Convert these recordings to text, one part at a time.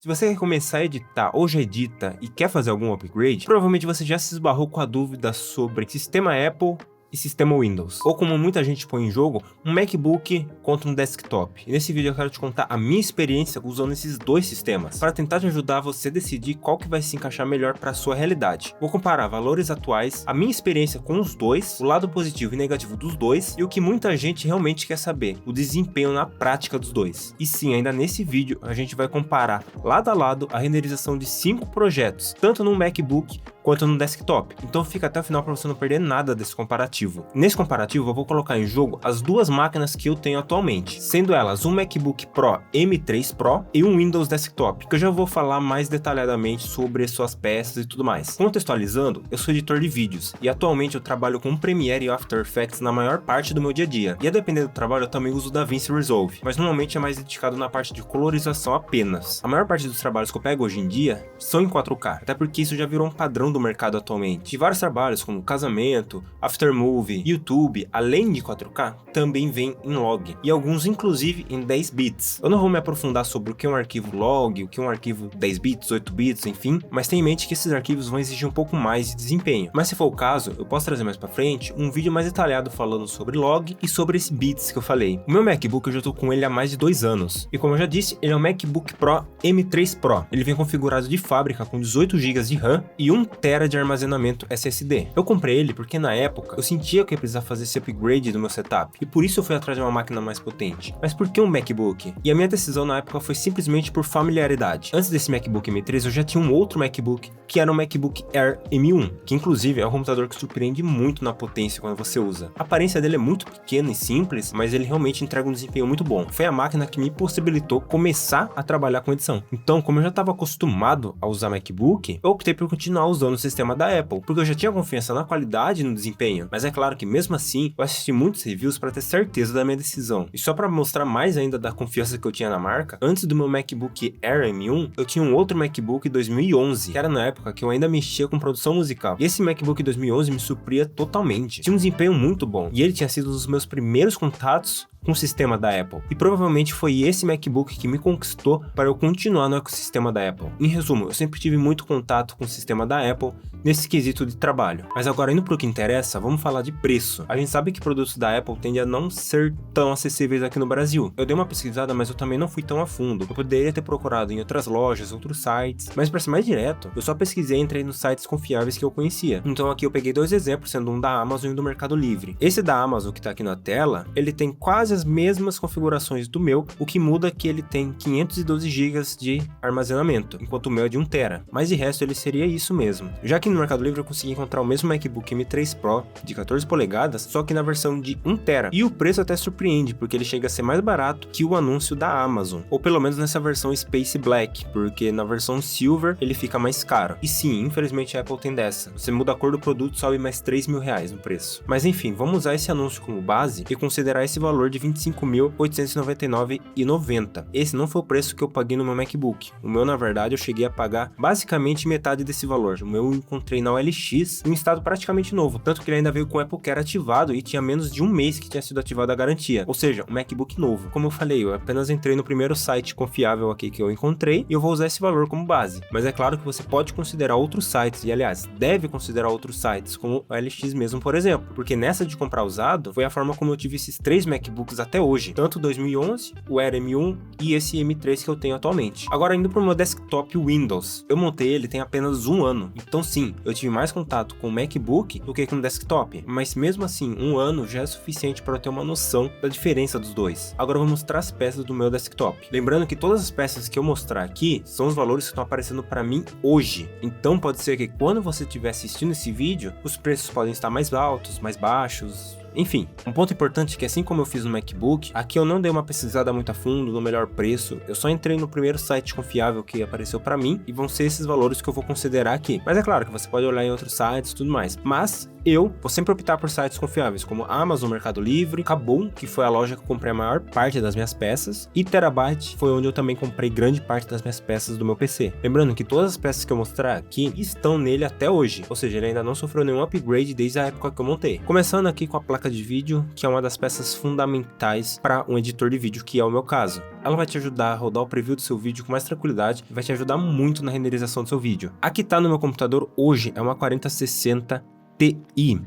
Se você quer começar a editar ou já edita e quer fazer algum upgrade, provavelmente você já se esbarrou com a dúvida sobre sistema Apple e sistema Windows, ou como muita gente põe em jogo, um MacBook contra um desktop. E nesse vídeo eu quero te contar a minha experiência usando esses dois sistemas, para tentar te ajudar você a decidir qual que vai se encaixar melhor para a sua realidade. Vou comparar valores atuais, a minha experiência com os dois, o lado positivo e negativo dos dois, e o que muita gente realmente quer saber, o desempenho na prática dos dois. E sim, ainda nesse vídeo a gente vai comparar lado a lado a renderização de 5 projetos, tanto no MacBook quanto no desktop. Então fica até o final para você não perder nada desse comparativo. Nesse comparativo eu vou colocar em jogo as duas máquinas que eu tenho atualmente, sendo elas um MacBook Pro M3 Pro e um Windows Desktop, que eu já vou falar mais detalhadamente sobre suas peças e tudo mais. Contextualizando, eu sou editor de vídeos e atualmente eu trabalho com Premiere e After Effects na maior parte do meu dia a dia. E a depender do trabalho eu também uso o DaVinci Resolve, mas normalmente é mais dedicado na parte de colorização apenas. A maior parte dos trabalhos que eu pego hoje em dia são em 4K, até porque isso já virou um padrão do mercado atualmente. E vários trabalhos como casamento, aftermovie, YouTube, além de 4K, também vem em log, e alguns inclusive em 10 bits. Eu não vou me aprofundar sobre o que é um arquivo log, o que é um arquivo 10 bits, 8 bits, enfim, mas tenha em mente que esses arquivos vão exigir um pouco mais de desempenho. Mas se for o caso, eu posso trazer mais pra frente um vídeo mais detalhado falando sobre log e sobre esses bits que eu falei. O meu MacBook eu já tô com ele há mais de 2 anos, e como eu já disse, ele é um MacBook Pro M3 Pro. Ele vem configurado de fábrica com 18 GB de RAM e 1 TB de armazenamento SSD. Eu comprei ele porque na época eu sentia que ia precisar fazer esse upgrade do meu setup, e por isso eu fui atrás de uma máquina mais potente. Mas por que um MacBook? E a minha decisão na época foi simplesmente por familiaridade. Antes desse MacBook M3 eu já tinha um outro MacBook, que era o MacBook Air M1, que inclusive é um computador que surpreende muito na potência quando você usa. A aparência dele é muito pequena e simples, mas ele realmente entrega um desempenho muito bom. Foi a máquina que me possibilitou começar a trabalhar com edição. Então, como eu já estava acostumado a usar MacBook, eu optei por continuar usando o sistema da Apple, porque eu já tinha confiança na qualidade e no desempenho. Mas é claro que mesmo assim, eu assisti muitos reviews para ter certeza da minha decisão. E só para mostrar mais ainda da confiança que eu tinha na marca, antes do meu MacBook Air M1, eu tinha um outro MacBook 2011, que era na época que eu ainda mexia com produção musical. E esse MacBook 2011 me supria totalmente. Tinha um desempenho muito bom, e ele tinha sido um dos meus primeiros contatos com o sistema da Apple. E provavelmente foi esse MacBook que me conquistou para eu continuar no ecossistema da Apple. Em resumo, eu sempre tive muito contato com o sistema da Apple nesse quesito de trabalho. Mas agora, indo para o que interessa, vamos falar de preço. A gente sabe que produtos da Apple tendem a não ser tão acessíveis aqui no Brasil. Eu dei uma pesquisada, mas eu também não fui tão a fundo. Eu poderia ter procurado em outras lojas, outros sites, mas para ser mais direto, eu só pesquisei e entrei nos sites confiáveis que eu conhecia. Então aqui eu peguei 2 exemplos, sendo um da Amazon e um do Mercado Livre. Esse da Amazon que tá aqui na tela, ele tem quase as mesmas configurações do meu, o que muda é que ele tem 512 GB de armazenamento, enquanto o meu é de 1 TB, mas de resto ele seria isso mesmo. Já que no Mercado Livre eu consegui encontrar o mesmo MacBook M3 Pro de 14 polegadas, só que na versão de 1 TB, e o preço até surpreende, porque ele chega a ser mais barato que o anúncio da Amazon, ou pelo menos nessa versão Space Black, porque na versão Silver ele fica mais caro. E sim, infelizmente a Apple tem dessa, você muda a cor do produto, sobe mais R$3.000 no preço. Mas enfim, vamos usar esse anúncio como base e considerar esse valor de R$25.899,90. Esse não foi o preço que eu paguei no meu MacBook. O meu, na verdade, eu cheguei a pagar basicamente metade desse valor. O meu eu encontrei na OLX em um estado praticamente novo, tanto que ele ainda veio com o Apple Care ativado e tinha menos de um mês que tinha sido ativada a garantia, ou seja, um MacBook novo. Como eu falei, eu apenas entrei no primeiro site confiável aqui que eu encontrei e eu vou usar esse valor como base. Mas é claro que você pode considerar outros sites, e aliás, deve considerar outros sites, como o OLX mesmo, por exemplo, porque nessa de comprar usado, foi a forma como eu tive esses 3 MacBooks até hoje, tanto o 2011, o Air M1 e esse M3 que eu tenho atualmente. Agora indo para o meu desktop Windows, eu montei ele tem apenas 1 ano, então sim, eu tive mais contato com o MacBook do que com o desktop, mas mesmo assim, 1 ano já é suficiente para eu ter uma noção da diferença dos dois. Agora eu vou mostrar as peças do meu desktop. Lembrando que todas as peças que eu mostrar aqui são os valores que estão aparecendo para mim hoje, então pode ser que quando você estiver assistindo esse vídeo, os preços podem estar mais altos, mais baixos. Enfim, um ponto importante é que assim como eu fiz no MacBook, aqui eu não dei uma pesquisada muito a fundo no melhor preço, eu só entrei no primeiro site confiável que apareceu pra mim e vão ser esses valores que eu vou considerar aqui. Mas é claro que você pode olhar em outros sites e tudo mais, mas eu vou sempre optar por sites confiáveis como Amazon, Mercado Livre, Kabum, que foi a loja que eu comprei a maior parte das minhas peças, e Terabyte, foi onde eu também comprei grande parte das minhas peças do meu PC. Lembrando que todas as peças que eu mostrar aqui estão nele até hoje, ou seja, ele ainda não sofreu nenhum upgrade desde a época que eu montei. Começando aqui com a placa placa de vídeo, que é uma das peças fundamentais para um editor de vídeo, que é o meu caso. Ela vai te ajudar a rodar o preview do seu vídeo com mais tranquilidade e vai te ajudar muito na renderização do seu vídeo. A que tá no meu computador hoje é uma 4060 Ti,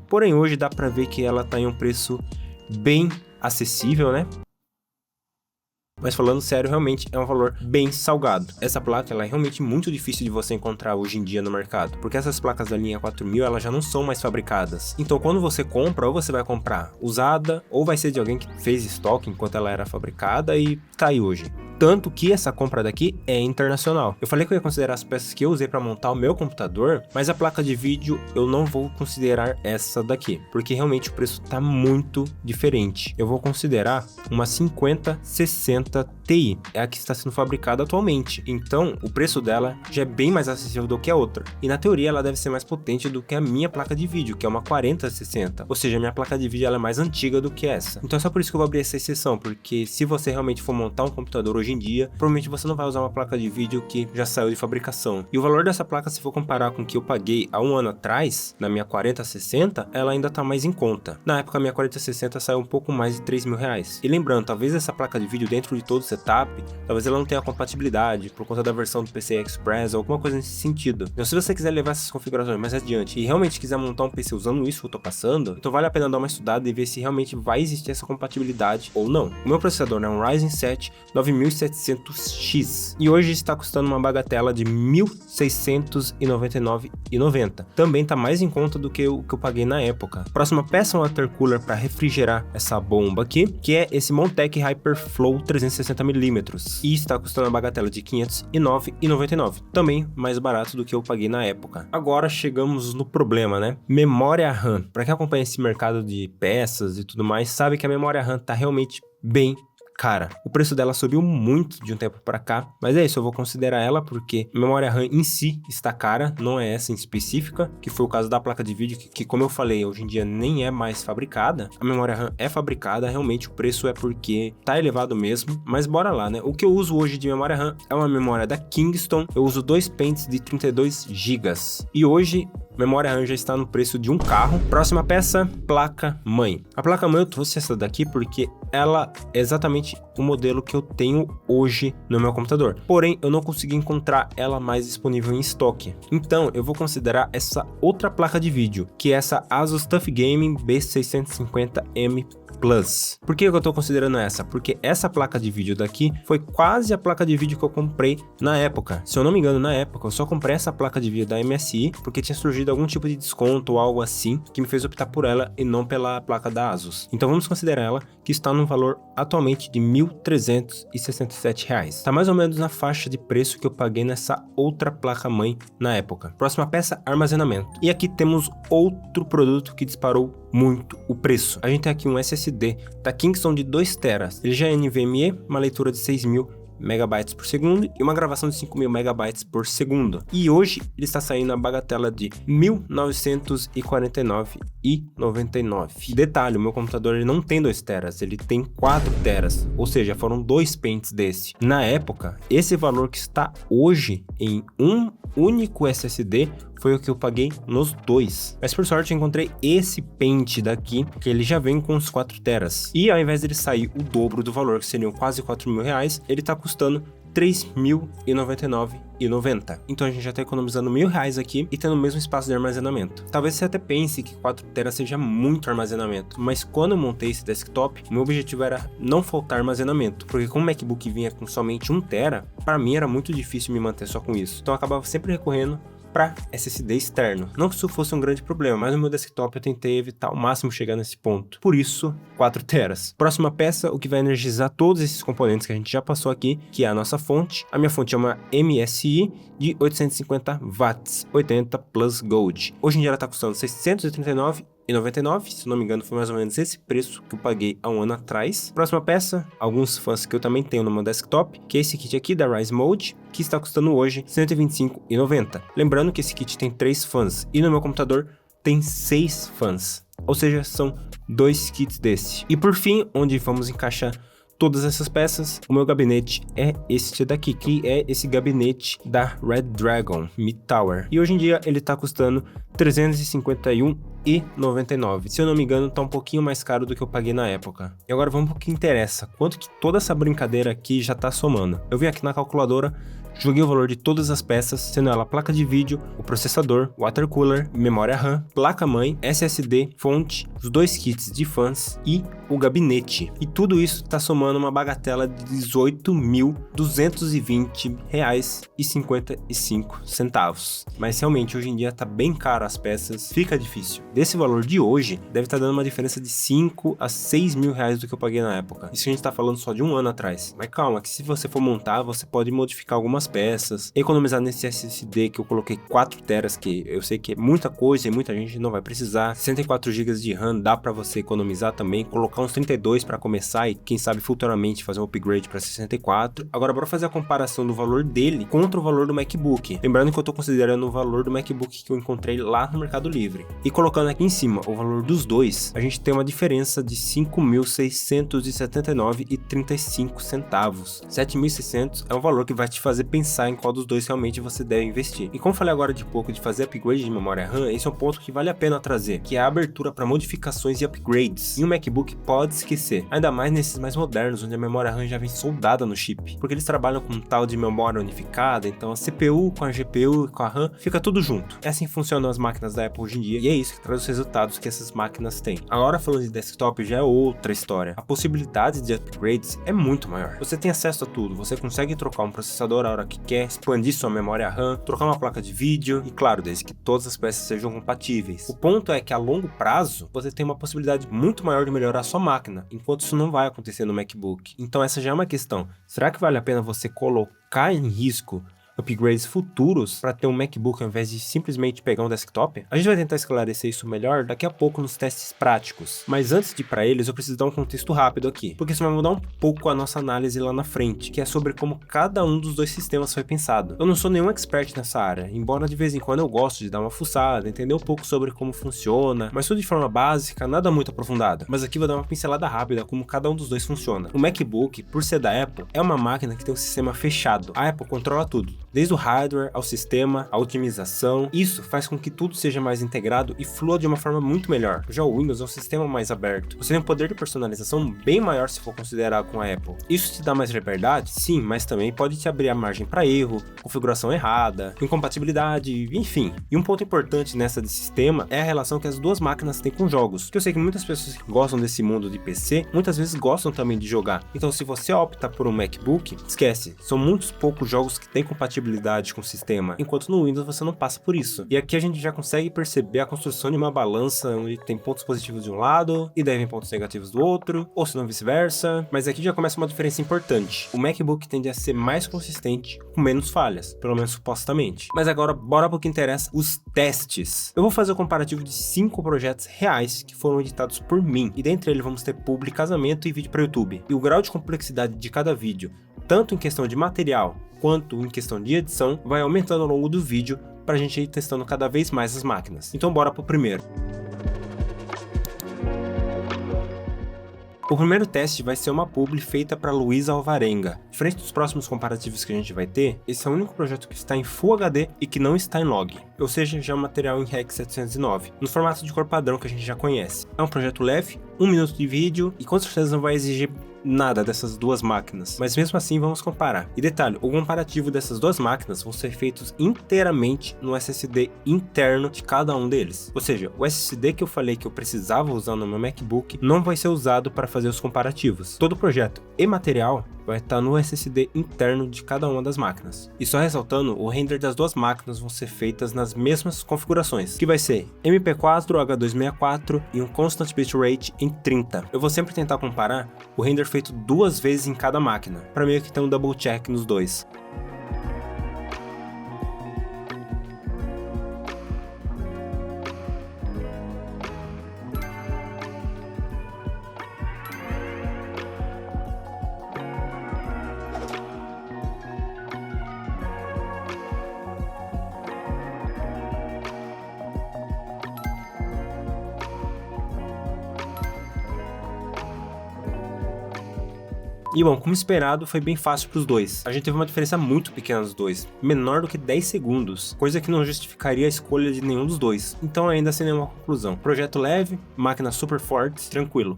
porém hoje dá para ver que ela tá em um preço bem acessível, né? Mas falando sério, realmente é um valor bem salgado. Essa placa ela é realmente muito difícil de você encontrar hoje em dia no mercado, porque essas placas da linha 4000 elas já não são mais fabricadas. Então quando você compra, ou você vai comprar usada, ou vai ser de alguém que fez estoque enquanto ela era fabricada e tá aí hoje. Tanto que essa compra daqui é internacional. Eu falei que eu ia considerar as peças que eu usei para montar o meu computador, mas a placa de vídeo eu não vou considerar essa daqui, porque realmente o preço tá muito diferente. Eu vou considerar uma 5060 Ti, é a que está sendo fabricada atualmente. Então, o preço dela já é bem mais acessível do que a outra. E na teoria ela deve ser mais potente do que a minha placa de vídeo, que é uma 4060. Ou seja, a minha placa de vídeo ela é mais antiga do que essa. Então é só por isso que eu vou abrir essa exceção, porque se você realmente for montar um computador hoje em dia, provavelmente você não vai usar uma placa de vídeo que já saiu de fabricação. E o valor dessa placa, se for comparar com o que eu paguei há um ano atrás, na minha 4060, ela ainda tá mais em conta. Na época a minha 4060 saiu um pouco mais de 3 mil reais. E lembrando, talvez essa placa de vídeo dentro de todo o setup, talvez ela não tenha compatibilidade por conta da versão do PCI Express ou alguma coisa nesse sentido. Então se você quiser levar essas configurações mais adiante e realmente quiser montar um PC usando isso que eu tô passando, então vale a pena dar uma estudada e ver se realmente vai existir essa compatibilidade ou não. O meu processador é um Ryzen 7 9700X e hoje está custando uma bagatela de R$ 1.699,90. Também tá mais em conta do que o que eu paguei na época. Próxima peça é um water cooler para refrigerar essa bomba aqui, que é esse Montec Hyperflow 360mm e está custando uma bagatela de R$ 509,99. Também mais barato do que eu paguei na época. Agora chegamos no problema, né? Memória RAM. Para quem acompanha esse mercado de peças e tudo mais, sabe que a memória RAM tá realmente bem cara. O preço dela subiu muito de um tempo para cá, mas é isso, eu vou considerar ela porque a memória RAM em si está cara, não é essa em específica, que foi o caso da placa de vídeo, que como eu falei, hoje em dia nem é mais fabricada. A memória RAM é fabricada, realmente o preço é porque tá elevado mesmo, mas bora lá, né? O que eu uso hoje de memória RAM é uma memória da Kingston, eu uso 2 pentes de 32 GB. E hoje memória RAM já está no preço de um carro. Próxima peça, placa-mãe. A placa-mãe eu trouxe essa daqui porque ela é exatamente o modelo que eu tenho hoje no meu computador. Porém, eu não consegui encontrar ela mais disponível em estoque. Então, eu vou considerar essa outra placa de vídeo, que é essa Asus TUF Gaming B650M Plus. Por que eu tô considerando essa? Porque essa placa de vídeo daqui foi quase a placa de vídeo que eu comprei na época. Se eu não me engano, na época, eu só comprei essa placa de vídeo da MSI porque tinha surgido algum tipo de desconto ou algo assim que me fez optar por ela e não pela placa da Asus. Então vamos considerar ela que está no valor atualmente de R$ 1.367. Tá mais ou menos na faixa de preço que eu paguei nessa outra placa-mãe na época. Próxima peça, armazenamento. E aqui temos outro produto que disparou muito o preço. A gente tem aqui um SSD da Kingston de 2 TB. Ele já é NVMe, uma leitura de 6.000 megabytes por segundo e uma gravação de 5.000 megabytes por segundo. E hoje ele está saindo a bagatela de R$ 1.949,99. Detalhe, o meu computador ele não tem 2 teras, ele tem 4 teras, ou seja, foram 2 pentes desse. Na época, esse valor que está hoje em um único SSD foi o que eu paguei nos dois. Mas por sorte eu encontrei esse pente daqui, que ele já vem com os 4 teras. E ao invés dele sair o dobro do valor, que seriam quase R$ 4.000, ele tá custando R$ 3.099,90. Então a gente já tá economizando R$ 1.000 aqui e tendo o mesmo espaço de armazenamento. Talvez você até pense que 4 teras seja muito armazenamento, mas quando eu montei esse desktop, meu objetivo era não faltar armazenamento, porque como o MacBook vinha com somente 1 tera, para mim era muito difícil me manter só com isso. Então eu acabava sempre recorrendo para SSD externo. Não que isso fosse um grande problema, mas no meu desktop eu tentei evitar ao máximo chegar nesse ponto. Por isso, 4 teras. Próxima peça, o que vai energizar todos esses componentes que a gente já passou aqui, que é a nossa fonte. A minha fonte é uma MSI de 850 watts, 80 Plus Gold. Hoje em dia ela está custando R$ 639,99, se não me engano foi mais ou menos esse preço que eu paguei há um ano atrás. Próxima peça, alguns fãs que eu também tenho no meu desktop, que é esse kit aqui da Rise Mode, que está custando hoje R$ 125,90. Lembrando que esse kit tem 3 fãs e no meu computador tem 6 fãs, ou seja, são 2 kits desse. E por fim, onde vamos encaixar todas essas peças, o meu gabinete é este daqui, que é esse gabinete da Red Dragon Mid Tower. E hoje em dia ele tá custando R$351,99. Se eu não me engano, tá um pouquinho mais caro do que eu paguei na época. E agora vamos pro que interessa. Quanto que toda essa brincadeira aqui já tá somando? Eu vim aqui na calculadora, joguei o valor de todas as peças, sendo ela a placa de vídeo, o processador, o water cooler, memória RAM, placa-mãe, SSD, fonte, os 2 kits de fãs e o gabinete. E tudo isso tá somando uma bagatela de R$18.220,55. Mas realmente hoje em dia tá bem caro as peças, fica difícil. Desse valor de hoje, deve estar dando uma diferença de 5 a 6 mil reais do que eu paguei na época. Isso a gente tá falando só de um ano atrás. Mas calma, que se você for montar, você pode modificar algumas peças, economizar nesse SSD que eu coloquei 4 teras, que eu sei que é muita coisa e muita gente não vai precisar. 64 GB de RAM dá para você economizar também, colocar uns 32 para começar e quem sabe futuramente fazer um upgrade para 64. Agora bora fazer a comparação do valor dele contra o valor do MacBook. Lembrando que eu tô considerando o valor do MacBook que eu encontrei lá no Mercado Livre. E colocando aqui em cima o valor dos dois, a gente tem uma diferença de R$5.679,35. 7.600 é um valor que vai te fazer pensar em qual dos dois realmente você deve investir. E como falei agora de pouco de fazer upgrade de memória RAM, esse é um ponto que vale a pena trazer, que é a abertura para modificações e upgrades. E o MacBook pode esquecer, ainda mais nesses mais modernos, onde a memória RAM já vem soldada no chip, porque eles trabalham com um tal de memória unificada, então a CPU com a GPU e com a RAM fica tudo junto. É assim que funcionam as máquinas da Apple hoje em dia, e é isso que traz os resultados que essas máquinas têm. Agora falando de desktop já é outra história. A possibilidade de upgrades é muito maior. Você tem acesso a tudo, você consegue trocar um processador a hora que quer, expandir sua memória RAM, trocar uma placa de vídeo e claro, desde que todas as peças sejam compatíveis. O ponto é que a longo prazo você tem uma possibilidade muito maior de melhorar a sua máquina, enquanto isso não vai acontecer no MacBook. Então essa já é uma questão. Será que vale a pena você colocar em risco upgrades futuros para ter um MacBook ao invés de simplesmente pegar um desktop? A gente vai tentar esclarecer isso melhor daqui a pouco nos testes práticos. Mas antes de ir para eles, eu preciso dar um contexto rápido aqui, porque isso vai mudar um pouco a nossa análise lá na frente, que é sobre como cada um dos dois sistemas foi pensado. Eu não sou nenhum expert nessa área, embora de vez em quando eu gosto de dar uma fuçada, entender um pouco sobre como funciona, mas tudo de forma básica, nada muito aprofundada. Mas aqui vou dar uma pincelada rápida como cada um dos dois funciona. O MacBook, por ser da Apple, é uma máquina que tem um sistema fechado. A Apple controla tudo, desde o hardware ao sistema, a otimização. Isso faz com que tudo seja mais integrado e flua de uma forma muito melhor. Já o Windows é um sistema mais aberto. Você tem um poder de personalização bem maior se for considerar com a Apple. Isso te dá mais liberdade? Sim, mas também pode te abrir a margem para erro, configuração errada, incompatibilidade, enfim. E um ponto importante nessa de sistema é a relação que as duas máquinas têm com jogos. Que eu sei que muitas pessoas que gostam desse mundo de PC, muitas vezes gostam também de jogar. Então se você opta por um MacBook, esquece, são muitos poucos jogos que têm compatibilidade com o sistema, enquanto no Windows você não passa por isso. E aqui a gente já consegue perceber a construção de uma balança onde tem pontos positivos de um lado e devem pontos negativos do outro, ou se não vice-versa, mas aqui já começa uma diferença importante. O MacBook tende a ser mais consistente com menos falhas, pelo menos supostamente. Mas agora bora pro que interessa, os testes. Eu vou fazer o comparativo de 5 projetos reais que foram editados por mim, e dentre eles vamos ter publi, casamento e vídeo para YouTube. E o grau de complexidade de cada vídeo, tanto em questão de material quanto em questão de edição, vai aumentando ao longo do vídeo para a gente ir testando cada vez mais as máquinas. Então bora pro primeiro. O primeiro teste vai ser uma publi feita para Luísa Alvarenga. Diferente dos próximos comparativos que a gente vai ter, esse é o único projeto que está em Full HD e que não está em log, ou seja, já é um material em Rec 709, no formato de cor padrão que a gente já conhece. É um projeto leve, 1 minuto de vídeo e com certeza não vai exigir nada dessas duas máquinas, mas mesmo assim vamos comparar. E detalhe, o comparativo dessas duas máquinas vão ser feitos inteiramente no SSD interno de cada um deles. Ou seja, o SSD que eu falei que eu precisava usar no meu MacBook não vai ser usado para fazer os comparativos. Todo o projeto e material vai estar no SSD interno de cada uma das máquinas. E só ressaltando, o render das duas máquinas vão ser feitas nas mesmas configurações, que vai ser MP4, H264 e um Constant Bitrate em 30. Eu vou sempre tentar comparar o render feito 2 vezes em cada máquina, para meio que ter um double check nos dois. E bom, como esperado, foi bem fácil para os dois. A gente teve uma diferença muito pequena dos dois, menor do que 10 segundos, coisa que não justificaria a escolha de nenhum dos dois. Então ainda sem nenhuma conclusão. Projeto leve, máquinas super fortes, tranquilo.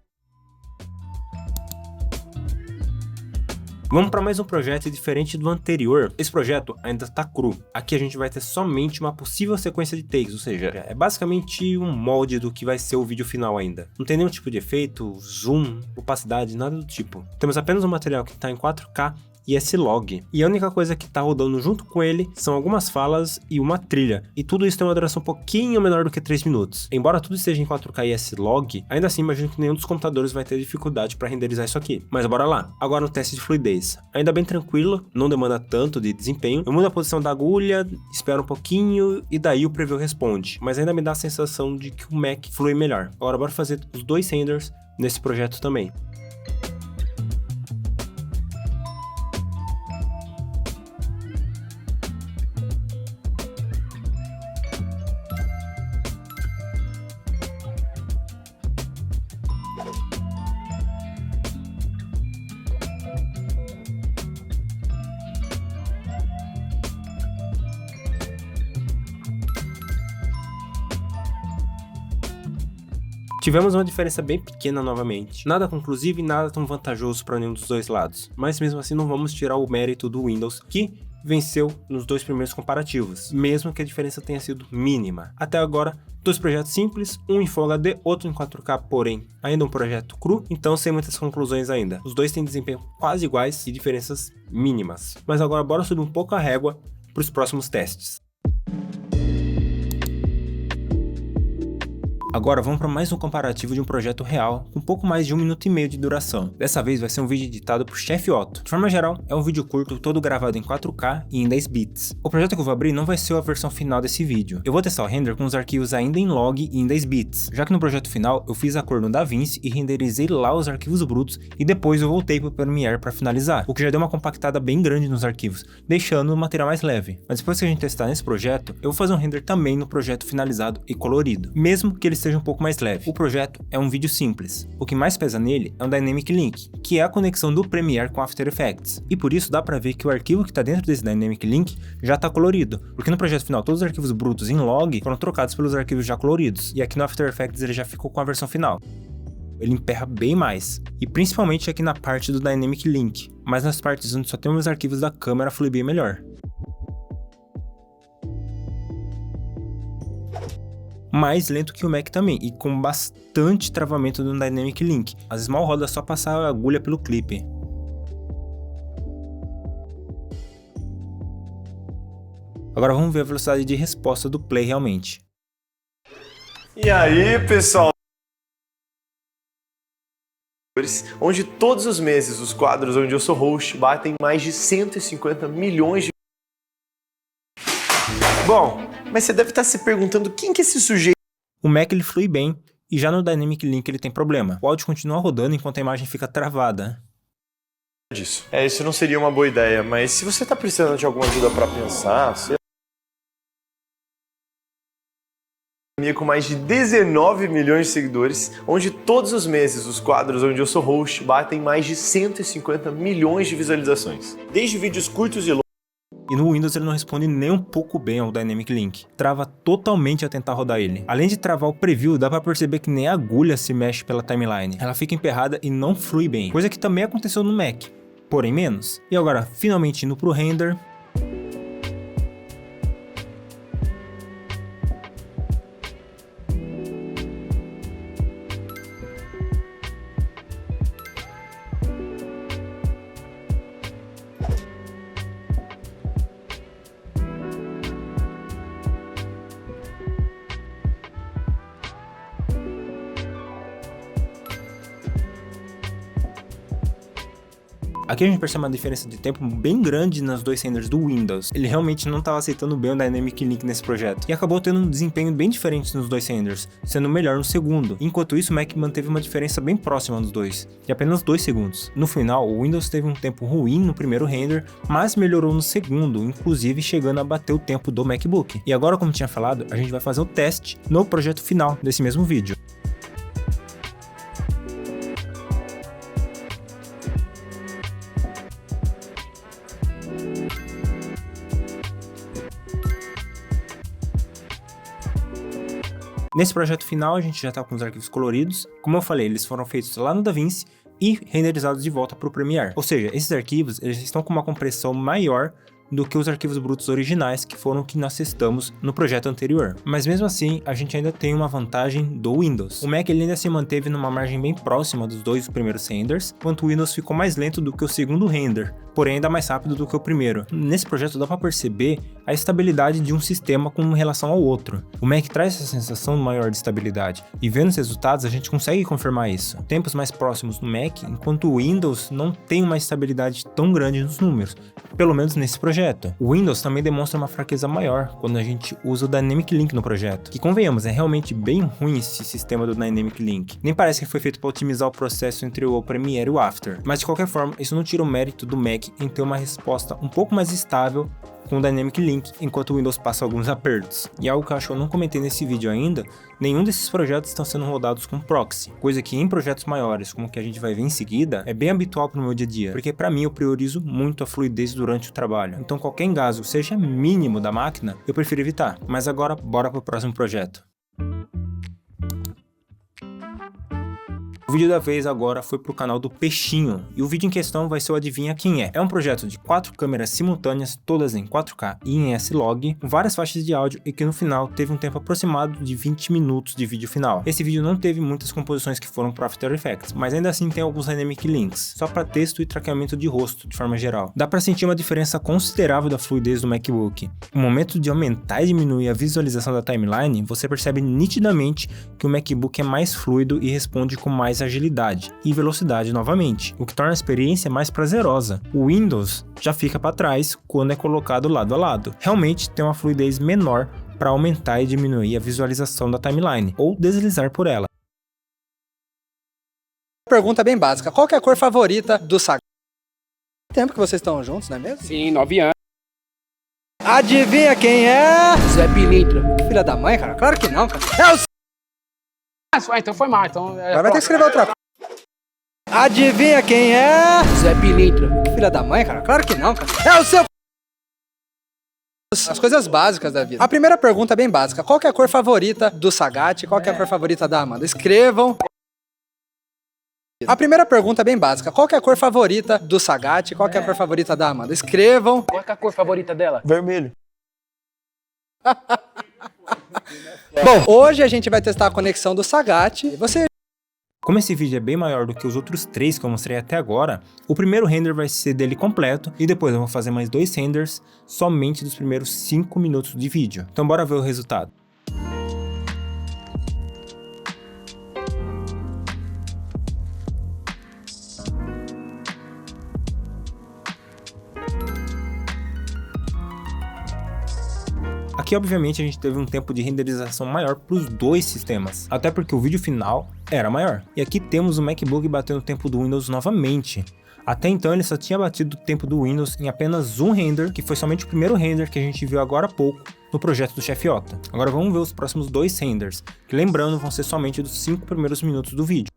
Vamos para mais um projeto diferente do anterior. Esse projeto ainda está cru. Aqui a gente vai ter somente uma possível sequência de takes, ou seja, é basicamente um molde do que vai ser o vídeo final ainda. Não tem nenhum tipo de efeito, zoom, opacidade, nada do tipo. Temos apenas um material que está em 4K e S-Log. E a única coisa que tá rodando junto com ele são algumas falas e uma trilha. E tudo isso tem uma duração um pouquinho menor do que 3 minutos. Embora tudo esteja em 4K e S-Log, ainda assim imagino que nenhum dos computadores vai ter dificuldade para renderizar isso aqui. Mas bora lá. Agora no teste de fluidez. Ainda bem tranquilo, não demanda tanto de desempenho. Eu mudo a posição da agulha, espero um pouquinho e daí o preview responde. Mas ainda me dá a sensação de que o Mac flui melhor. Agora bora fazer os dois renders nesse projeto também. Tivemos uma diferença bem pequena novamente, nada conclusivo e nada tão vantajoso para nenhum dos dois lados, mas mesmo assim não vamos tirar o mérito do Windows, que venceu nos dois primeiros comparativos, mesmo que a diferença tenha sido mínima. Até agora, dois projetos simples, um em Full HD, outro em 4K, porém ainda um projeto cru, então sem muitas conclusões ainda. Os dois têm desempenho quase iguais e diferenças mínimas. Mas agora bora subir um pouco a régua para os próximos testes. Agora vamos para mais um comparativo de um projeto real, com pouco mais de 1 minuto e meio de duração. Dessa vez vai ser um vídeo editado por Chef Otto. De forma geral, é um vídeo curto, todo gravado em 4K e em 10 bits. O projeto que eu vou abrir não vai ser a versão final desse vídeo. Eu vou testar o render com os arquivos ainda em log e em 10 bits, já que no projeto final eu fiz a cor no DaVinci e renderizei lá os arquivos brutos e depois eu voltei para o Premiere para finalizar, o que já deu uma compactada bem grande nos arquivos, deixando o material mais leve. Mas depois que a gente testar nesse projeto, eu vou fazer um render também no projeto finalizado e colorido, mesmo que ele seja um pouco mais leve. O projeto é um vídeo simples. O que mais pesa nele é o Dynamic Link, que é a conexão do Premiere com After Effects. E por isso dá pra ver que o arquivo que está dentro desse Dynamic Link já está colorido, porque no projeto final todos os arquivos brutos em log foram trocados pelos arquivos já coloridos, e aqui no After Effects ele já ficou com a versão final. Ele emperra bem mais, e principalmente aqui na parte do Dynamic Link, mas nas partes onde só temos os arquivos da câmera flui bem melhor. Mais lento que o Mac também, e com bastante travamento no Dynamic Link. Às vezes mal roda só passar a agulha pelo clipe. Agora vamos ver a velocidade de resposta do Play realmente. E aí, pessoal? Onde todos os meses os quadros onde eu sou host batem mais de 150 milhões de... Bom, mas você deve estar se perguntando quem que é esse sujeito? O Mac ele flui bem, e já no Dynamic Link ele tem problema. O áudio continua rodando enquanto a imagem fica travada. Isso não seria uma boa ideia, mas se você está precisando de alguma ajuda para pensar, com mais de 19 milhões de seguidores, onde todos os meses os quadros onde eu sou host batem mais de 150 milhões de visualizações. Desde vídeos curtos e longos. E no Windows ele não responde nem um pouco bem ao Dynamic Link. Trava totalmente a tentar rodar ele. Além de travar o preview, dá pra perceber que nem a agulha se mexe pela timeline. Ela fica emperrada e não flui bem, coisa que também aconteceu no Mac, porém menos. E agora, finalmente indo pro render. Aqui a gente percebe uma diferença de tempo bem grande nos dois renders do Windows. Ele realmente não estava aceitando bem o Dynamic Link nesse projeto, e acabou tendo um desempenho bem diferente nos dois renders, sendo melhor no segundo. Enquanto isso, o Mac manteve uma diferença bem próxima nos dois, de apenas 2 segundos. No final, o Windows teve um tempo ruim no primeiro render, mas melhorou no segundo, inclusive chegando a bater o tempo do MacBook. E agora, como tinha falado, a gente vai fazer o teste no projeto final desse mesmo vídeo. Nesse projeto final a gente já tá com os arquivos coloridos, como eu falei, eles foram feitos lá no DaVinci e renderizados de volta para o Premiere. Ou seja, esses arquivos eles estão com uma compressão maior do que os arquivos brutos originais que foram que nós testamos no projeto anterior. Mas mesmo assim, a gente ainda tem uma vantagem do Windows. O Mac ele ainda se manteve numa margem bem próxima dos dois primeiros renders, enquanto o Windows ficou mais lento do que o segundo render, porém ainda mais rápido do que o primeiro. Nesse projeto dá para perceber a estabilidade de um sistema com relação ao outro. O Mac traz essa sensação maior de estabilidade, e vendo os resultados a gente consegue confirmar isso. Tempos mais próximos no Mac, enquanto o Windows não tem uma estabilidade tão grande nos números, pelo menos nesse projeto. O Windows também demonstra uma fraqueza maior quando a gente usa o Dynamic Link no projeto, que convenhamos, é realmente bem ruim esse sistema do Dynamic Link. Nem parece que foi feito para otimizar o processo entre o Premiere e o After, mas de qualquer forma, isso não tira o mérito do Mac em ter uma resposta um pouco mais estável com o Dynamic Link, enquanto o Windows passa alguns apertos. E algo que eu acho que eu não comentei nesse vídeo ainda, nenhum desses projetos estão sendo rodados com proxy, coisa que em projetos maiores, como o que a gente vai ver em seguida, é bem habitual para o meu dia a dia, porque para mim eu priorizo muito a fluidez durante o trabalho. Então qualquer engasgo, seja mínimo da máquina, eu prefiro evitar. Mas agora, bora para o próximo projeto. O vídeo da vez agora foi pro canal do Peixinho, e o vídeo em questão vai ser o Adivinha Quem É. É um projeto de 4 câmeras simultâneas, todas em 4K e em S-Log, com várias faixas de áudio e que no final teve um tempo aproximado de 20 minutos de vídeo final. Esse vídeo não teve muitas composições que foram para After Effects, mas ainda assim tem alguns Dynamic Links, só para texto e traqueamento de rosto de forma geral. Dá para sentir uma diferença considerável da fluidez do MacBook. No momento de aumentar e diminuir a visualização da timeline, você percebe nitidamente que o MacBook é mais fluido e responde com mais agilidade e velocidade novamente, o que torna a experiência mais prazerosa. O Windows já fica para trás quando é colocado lado a lado. Realmente tem uma fluidez menor para aumentar e diminuir a visualização da timeline, ou deslizar por ela. Pergunta bem básica, qual que é a cor favorita do Sagat? Tempo que vocês estão juntos, não é mesmo? Sim, 9 anos. Adivinha quem é? Zé Pilintra. Filha da mãe, cara? Claro que não, cara. É o... Ah, então foi mal. Então, Vai ter que escrever outra coisa. Adivinha quem é? Zé Pilintra. Filha da mãe, cara? Claro que não, cara. É o seu... As coisas básicas da vida. A primeira pergunta é bem básica. Qual que é a cor favorita do Sagat? Qual que é a cor favorita da Amanda? Escrevam. A primeira pergunta é bem básica. Qual que é a cor favorita do Sagat? Qual que é a cor favorita da Amanda? Escrevam. Qual é a cor favorita dela? Vermelho. Bom, hoje a gente vai testar a conexão do Sagat. Você... Como esse vídeo é bem maior do que os outros 3 que eu mostrei até agora, o primeiro render vai ser dele completo e depois eu vou fazer mais 2 renders somente dos primeiros 5 minutos de vídeo. Então bora ver o resultado. Aqui, obviamente, a gente teve um tempo de renderização maior para os dois sistemas, até porque o vídeo final era maior. E aqui temos o MacBook batendo o tempo do Windows novamente. Até então ele só tinha batido o tempo do Windows em apenas um render, que foi somente o primeiro render que a gente viu agora há pouco no projeto do Chef Otto. Agora vamos ver os próximos 2 renders, que lembrando vão ser somente dos 5 primeiros minutos do vídeo.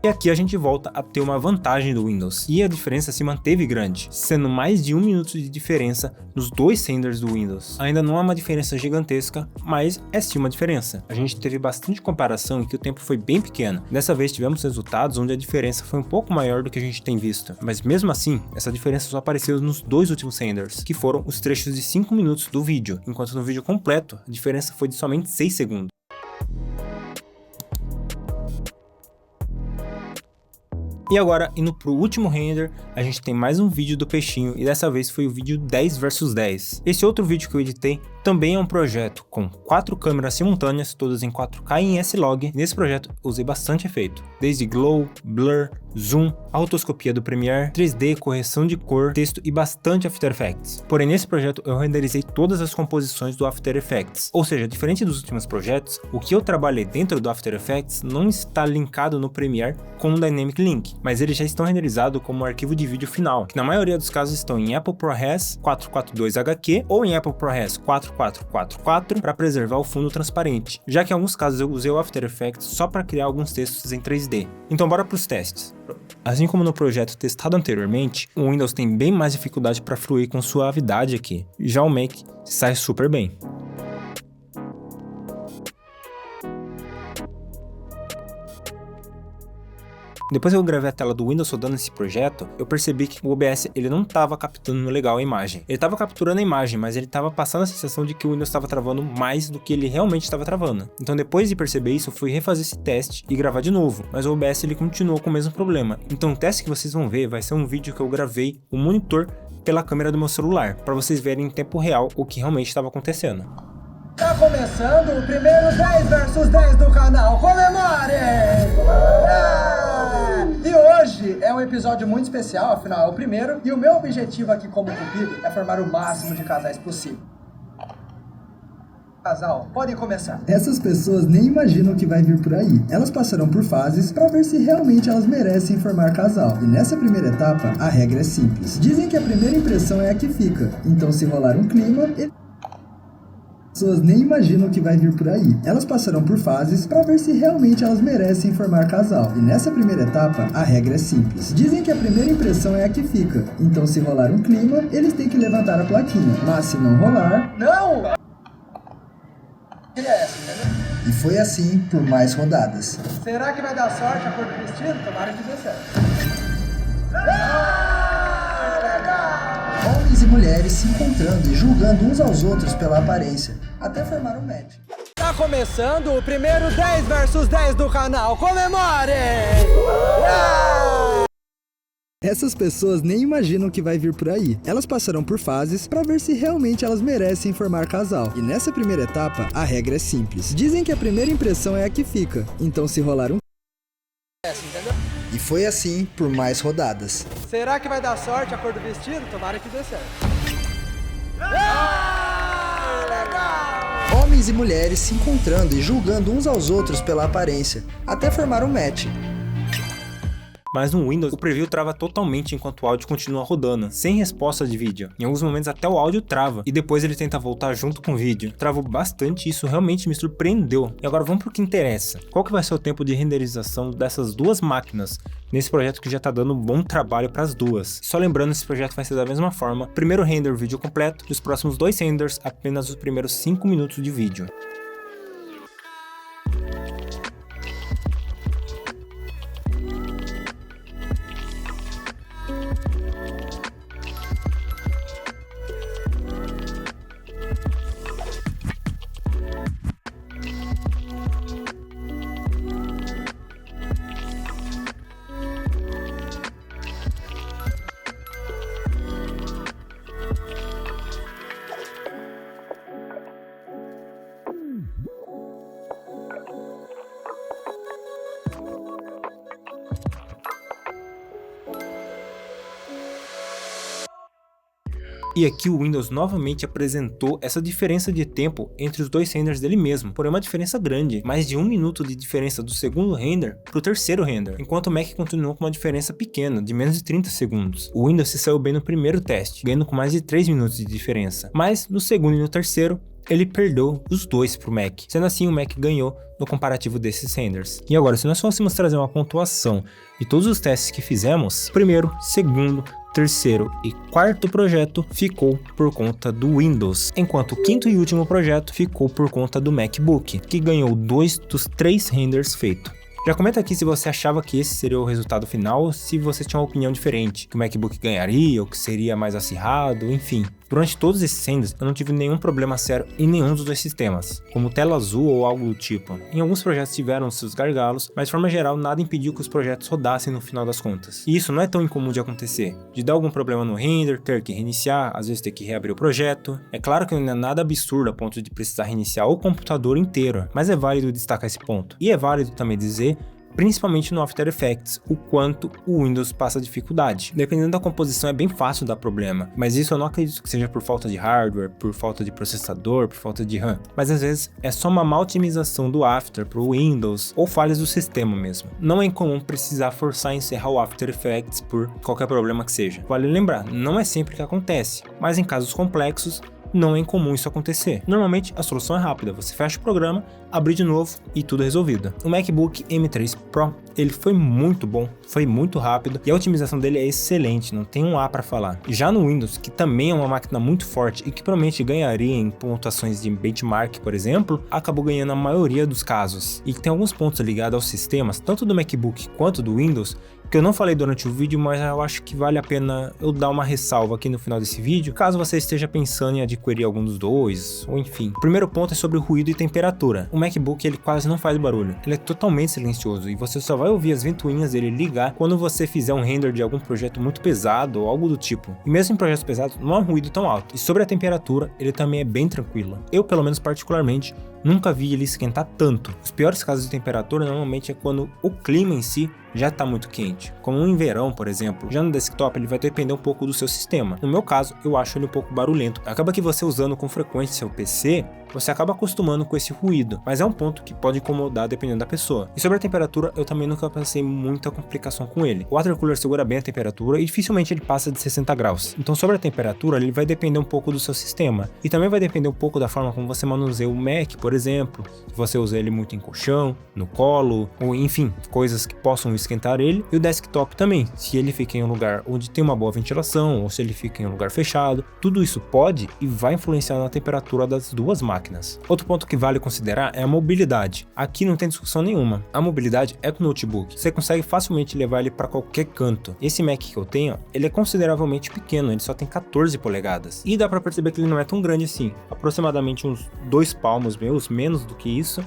E aqui a gente volta a ter uma vantagem do Windows, e a diferença se manteve grande, sendo mais de 1 minuto de diferença nos 2 renders do Windows. Ainda não é uma diferença gigantesca, mas é sim uma diferença. A gente teve bastante comparação em que o tempo foi bem pequeno. Dessa vez tivemos resultados onde a diferença foi um pouco maior do que a gente tem visto, mas mesmo assim, essa diferença só apareceu nos 2 últimos renders, que foram os trechos de 5 minutos do vídeo, enquanto no vídeo completo a diferença foi de somente 6 segundos. E agora, indo pro último render, a gente tem mais um vídeo do Peixinho, e dessa vez foi o vídeo 10 vs 10. Esse outro vídeo que eu editei Também é um projeto com 4 câmeras simultâneas, todas em 4K e em S-Log. Nesse projeto usei bastante efeito, desde glow, blur, zoom, rotoscopia do Premiere, 3D, correção de cor, texto e bastante After Effects. Porém, nesse projeto eu renderizei todas as composições do After Effects, ou seja, diferente dos últimos projetos, o que eu trabalhei dentro do After Effects não está linkado no Premiere com o Dynamic Link, mas eles já estão renderizados como arquivo de vídeo final, que na maioria dos casos estão em Apple ProRes 442 HQ ou em Apple ProRes 4444 para preservar o fundo transparente, já que em alguns casos eu usei o After Effects só para criar alguns textos em 3D. Então bora para os testes. Assim como no projeto testado anteriormente, o Windows tem bem mais dificuldade para fluir com suavidade aqui, já o Mac sai super bem. Depois que eu gravei a tela do Windows rodando esse projeto, eu percebi que o OBS ele não estava captando legal a imagem. Ele estava capturando a imagem, mas ele estava passando a sensação de que o Windows estava travando mais do que ele realmente estava travando. Então depois de perceber isso, eu fui refazer esse teste e gravar de novo, mas o OBS ele continuou com o mesmo problema. Então o teste que vocês vão ver vai ser um vídeo que eu gravei o monitor pela câmera do meu celular, para vocês verem em tempo real o que realmente estava acontecendo. Tá começando o primeiro 10 versus 10 do canal, comemorem! E hoje é um episódio muito especial, afinal é o primeiro, e o meu objetivo aqui como cupido é formar o máximo de casais possível. Casal, podem começar. Essas pessoas nem imaginam o que vai vir por aí. Elas passarão por fases para ver se realmente elas merecem formar casal. E nessa primeira etapa, a regra é simples. Dizem que a primeira impressão é a que fica, então se rolar um clima... Pessoas nem imaginam o que vai vir por aí. Elas passarão por fases para ver se realmente elas merecem formar casal. E nessa primeira etapa, a regra é simples. Dizem que a primeira impressão é a que fica. Então, se rolar um clima, eles têm que levantar a plaquinha. Mas se não rolar... Não! É essa, entendeu? E foi assim por mais rodadas. Será que vai dar sorte a cor do vestido? Tomara que dê certo. Homens e mulheres se encontrando e julgando uns aos outros pela aparência, até formar um match. Tá começando o primeiro 10 versus 10 do canal, comemorem! Essas pessoas nem imaginam o que vai vir por aí. Elas passarão por fases para ver se realmente elas merecem formar casal. E nessa primeira etapa, a regra é simples. Dizem que a primeira impressão é a que fica. Então se rolar um... Entendeu? E foi assim por mais rodadas. Será que vai dar sorte a cor do vestido? Tomara que dê certo. Homens e mulheres se encontrando e julgando uns aos outros pela aparência, até formar um match. Mas no Windows, o preview trava totalmente enquanto o áudio continua rodando, sem resposta de vídeo. Em alguns momentos até o áudio trava, e depois ele tenta voltar junto com o vídeo. Travou bastante e isso realmente me surpreendeu. E agora vamos pro que interessa. Qual que vai ser o tempo de renderização dessas duas máquinas, nesse projeto que já tá dando um bom trabalho para as duas? Só lembrando, esse projeto vai ser da mesma forma. Primeiro render vídeo completo, e os próximos 2 renders apenas os primeiros 5 minutos de vídeo. E aqui o Windows novamente apresentou essa diferença de tempo entre os 2 renders dele mesmo, porém uma diferença grande, mais de 1 minuto de diferença do segundo render para o terceiro render, enquanto o Mac continuou com uma diferença pequena, de menos de 30 segundos. O Windows se saiu bem no primeiro teste, ganhando com mais de 3 minutos de diferença, mas no segundo e no terceiro, ele perdeu os dois para o Mac, sendo assim o Mac ganhou no comparativo desses renders. E agora, se nós fôssemos trazer uma pontuação de todos os testes que fizemos, primeiro, segundo, terceiro e quarto projeto ficou por conta do Windows, enquanto o quinto e último projeto ficou por conta do MacBook, que ganhou 2 dos 3 renders feitos. Já comenta aqui se você achava que esse seria o resultado final ou se você tinha uma opinião diferente, que o MacBook ganharia ou que seria mais acirrado, enfim. Durante todos esses renders, eu não tive nenhum problema sério em nenhum dos dois sistemas, como tela azul ou algo do tipo. Em alguns projetos tiveram seus gargalos, mas de forma geral nada impediu que os projetos rodassem no final das contas. E isso não é tão incomum de acontecer, de dar algum problema no render, ter que reiniciar, às vezes ter que reabrir o projeto. É claro que não é nada absurdo a ponto de precisar reiniciar o computador inteiro, mas é válido destacar esse ponto. E é válido também dizer, principalmente no After Effects, o quanto o Windows passa dificuldade. Dependendo da composição é bem fácil dar problema, mas isso eu não acredito que seja por falta de hardware, por falta de processador, por falta de RAM. Mas às vezes é só uma má otimização do After pro Windows ou falhas do sistema mesmo. Não é incomum precisar forçar a encerrar o After Effects por qualquer problema que seja. Vale lembrar, não é sempre que acontece, mas em casos complexos não é incomum isso acontecer. Normalmente a solução é rápida, você fecha o programa, abre de novo e tudo é resolvido. O MacBook M3 Pro, ele foi muito bom, foi muito rápido e a otimização dele é excelente, não tem um A para falar. Já no Windows, que também é uma máquina muito forte e que provavelmente ganharia em pontuações de benchmark, por exemplo, acabou ganhando a maioria dos casos. E tem alguns pontos ligados aos sistemas, tanto do MacBook quanto do Windows, que eu não falei durante o vídeo, mas eu acho que vale a pena eu dar uma ressalva aqui no final desse vídeo, caso você esteja pensando em adquirir algum dos dois, ou enfim. O primeiro ponto é sobre ruído e temperatura. O MacBook ele quase não faz barulho, ele é totalmente silencioso e você só vai ouvir as ventoinhas dele ligar quando você fizer um render de algum projeto muito pesado ou algo do tipo. E mesmo em projetos pesados não há um ruído tão alto. E sobre a temperatura, ele também é bem tranquilo. Eu, pelo menos particularmente, nunca vi ele esquentar tanto. Os piores casos de temperatura normalmente é quando o clima em si já está muito quente, como em verão, por exemplo. Já no desktop ele vai depender um pouco do seu sistema. No meu caso, eu acho ele um pouco barulhento. Acaba que você usando com frequência seu PC, você acaba acostumando com esse ruído, mas é um ponto que pode incomodar dependendo da pessoa. E sobre a temperatura, eu também nunca passei muita complicação com ele. O water cooler segura bem a temperatura e dificilmente ele passa de 60 graus. Então sobre a temperatura, ele vai depender um pouco do seu sistema. E também vai depender um pouco da forma como você manuseia o Mac, por exemplo. Se você usa ele muito em colchão, no colo, ou enfim, coisas que possam esquentar ele. E o desktop também, se ele fica em um lugar onde tem uma boa ventilação, ou se ele fica em um lugar fechado, tudo isso pode e vai influenciar na temperatura das duas máquinas. Outro ponto que vale considerar é a mobilidade. Aqui não tem discussão nenhuma. A mobilidade é com o notebook. Você consegue facilmente levar ele para qualquer canto. Esse Mac que eu tenho, ele é consideravelmente pequeno, ele só tem 14 polegadas. E dá para perceber que ele não é tão grande assim. Aproximadamente uns 2 palmos meus, menos do que isso,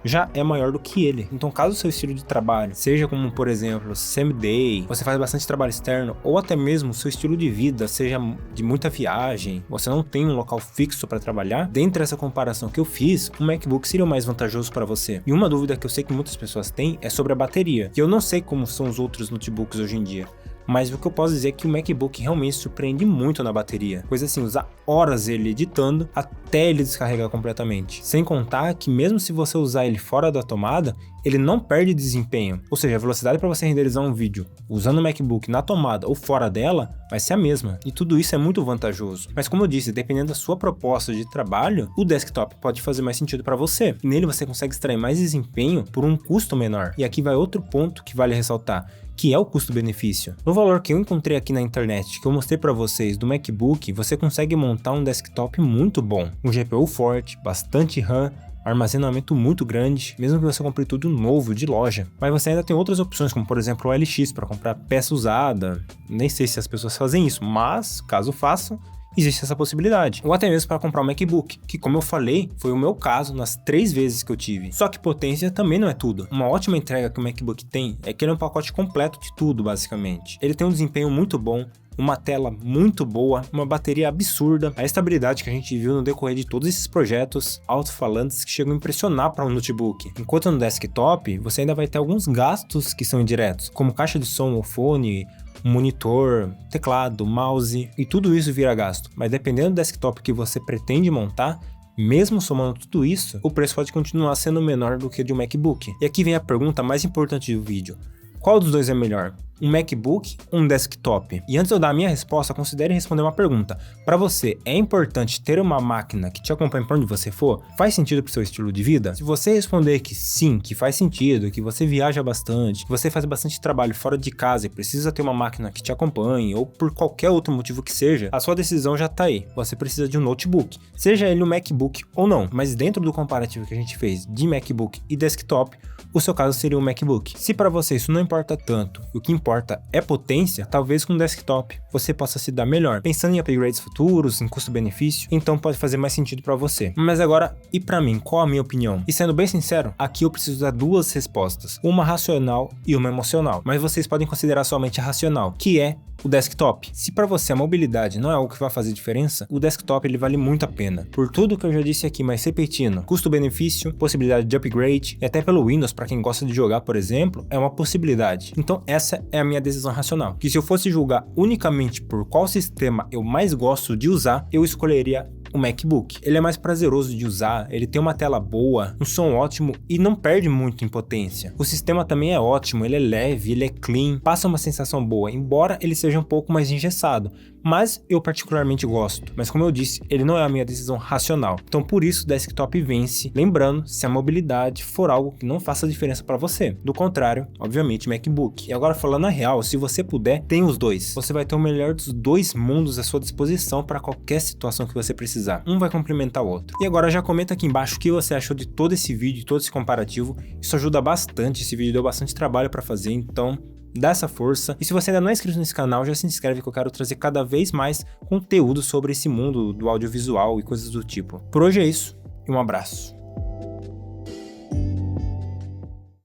já é maior do que ele. Então caso o seu estilo de trabalho seja como, por exemplo, semi-day, você faz bastante trabalho externo, ou até mesmo o seu estilo de vida seja de muita viagem, você não tem um local fixo para trabalhar, dentro dessa comparação que eu fiz, o MacBook seria o mais vantajoso para você. E uma dúvida que eu sei que muitas pessoas têm é sobre a bateria, que eu não sei como são os outros notebooks hoje em dia, mas o que eu posso dizer é que o MacBook realmente surpreende muito na bateria, pois assim, usar horas ele editando até ele descarregar completamente. Sem contar que mesmo se você usar ele fora da tomada, ele não perde desempenho, ou seja, a velocidade para você renderizar um vídeo usando o MacBook na tomada ou fora dela vai ser a mesma, e tudo isso é muito vantajoso. Mas como eu disse, dependendo da sua proposta de trabalho, o desktop pode fazer mais sentido para você, e nele você consegue extrair mais desempenho por um custo menor. E aqui vai outro ponto que vale ressaltar, que é o custo-benefício. No valor que eu encontrei aqui na internet, que eu mostrei para vocês do MacBook, você consegue montar um desktop muito bom, um GPU forte, bastante RAM, armazenamento muito grande, mesmo que você compre tudo novo de loja. Mas você ainda tem outras opções, como por exemplo o OLX para comprar peça usada. Nem sei se as pessoas fazem isso, mas caso façam, existe essa possibilidade. Ou até mesmo para comprar um MacBook, que como eu falei, foi o meu caso nas 3 vezes que eu tive. Só que potência também não é tudo. Uma ótima entrega que o MacBook tem é que ele é um pacote completo de tudo, basicamente. Ele tem um desempenho muito bom, uma tela muito boa, uma bateria absurda, a estabilidade que a gente viu no decorrer de todos esses projetos, alto-falantes que chegam a impressionar para um notebook. Enquanto no desktop, você ainda vai ter alguns gastos que são indiretos, como caixa de som ou fone, monitor, teclado, mouse, e tudo isso vira gasto. Mas dependendo do desktop que você pretende montar, mesmo somando tudo isso, o preço pode continuar sendo menor do que o de um MacBook. E aqui vem a pergunta mais importante do vídeo. Qual dos dois é melhor? Um MacBook ou um desktop? E antes de eu dar a minha resposta, considere responder uma pergunta. Para você, é importante ter uma máquina que te acompanhe para onde você for? Faz sentido para o seu estilo de vida? Se você responder que sim, que faz sentido, que você viaja bastante, que você faz bastante trabalho fora de casa e precisa ter uma máquina que te acompanhe, ou por qualquer outro motivo que seja, a sua decisão já tá aí. Você precisa de um notebook, seja ele um MacBook ou não. Mas dentro do comparativo que a gente fez de MacBook e desktop, o seu caso seria um MacBook. Se para você isso não importa tanto, o que importa importa é potência, talvez com desktop você possa se dar melhor. Pensando em upgrades futuros, em custo-benefício, então pode fazer mais sentido para você. Mas agora, e para mim, qual a minha opinião? E sendo bem sincero, aqui eu preciso dar duas respostas, uma racional e uma emocional, mas vocês podem considerar somente a racional, que é o desktop. Se para você a mobilidade não é algo que vai fazer diferença, o desktop ele vale muito a pena. Por tudo que eu já disse aqui, mas repetindo, custo-benefício, possibilidade de upgrade, e até pelo Windows, para quem gosta de jogar, por exemplo, é uma possibilidade. Então essa é a minha decisão racional, que se eu fosse julgar unicamente por qual sistema eu mais gosto de usar, eu escolheria o MacBook. Ele é mais prazeroso de usar, ele tem uma tela boa, um som ótimo e não perde muito em potência. O sistema também é ótimo, ele é leve, ele é clean, passa uma sensação boa, embora ele seja um pouco mais engessado, mas eu particularmente gosto. Mas como eu disse, ele não é a minha decisão racional. Então por isso o desktop vence, lembrando, se a mobilidade for algo que não faça diferença para você. Do contrário, obviamente MacBook. E agora falando a real, se você puder, tem os dois. Você vai ter o melhor dos dois mundos à sua disposição para qualquer situação que você precisar. Um vai complementar o outro. E agora já comenta aqui embaixo o que você achou de todo esse vídeo, todo esse comparativo. Isso ajuda bastante, esse vídeo deu bastante trabalho para fazer, então dá essa força. E se você ainda não é inscrito nesse canal, já se inscreve que eu quero trazer cada vez mais conteúdo sobre esse mundo do audiovisual e coisas do tipo. Por hoje é isso e um abraço.